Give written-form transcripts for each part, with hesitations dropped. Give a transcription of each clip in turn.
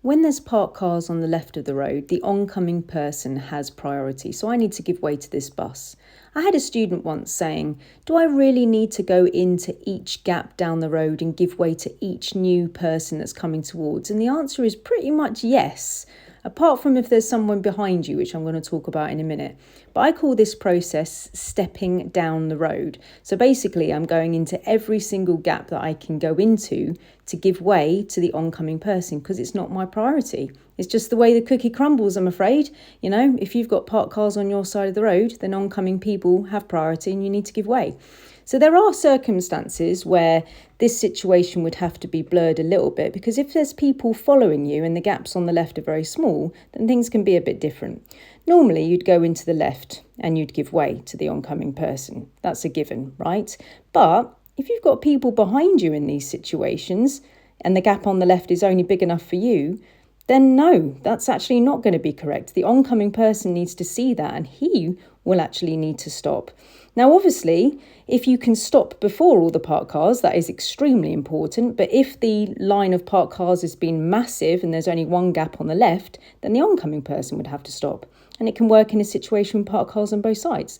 When there's parked cars on the left of the road, the oncoming person has priority, so I need to give way to this bus. I had a student once saying, do I really need to go into each gap down the road and give way to each new person that's coming towards? And the answer is pretty much yes, apart from if there's someone behind you, which I'm going to talk about in a minute. But I call this process stepping down the road. So basically, I'm going into every single gap that I can go into to give way to the oncoming person because it's not my priority. It's just the way the cookie crumbles, I'm afraid. You know, if you've got parked cars on your side of the road, then oncoming people have priority and you need to give way. So there are circumstances where this situation would have to be blurred a little bit, because if there's people following you and the gaps on the left are very small, then things can be a bit different. Normally, you'd go into the left and you'd give way to the oncoming person. That's a given, right? But if you've got people behind you in these situations and the gap on the left is only big enough for you, then no, that's actually not going to be correct. The oncoming person needs to see that and he will actually need to stop. Now, obviously, if you can stop before all the parked cars, that is extremely important. But if the line of parked cars has been massive and there's only one gap on the left, then the oncoming person would have to stop. And it can work in a situation with parked cars on both sides.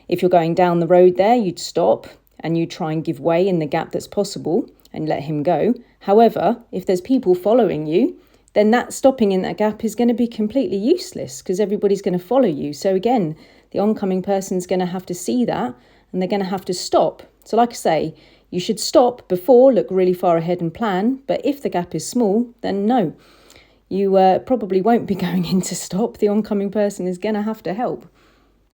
If you're going down the road there, you'd stop and you try and give way in the gap that's possible and let him go. However, if there's people following you, then that stopping in that gap is going to be completely useless because everybody's going to follow you. So again, the oncoming person's going to have to see that and they're going to have to stop. So like I say, you should stop before, look really far ahead and plan. But if the gap is small, then no, you probably won't be going in to stop. The oncoming person is going to have to help.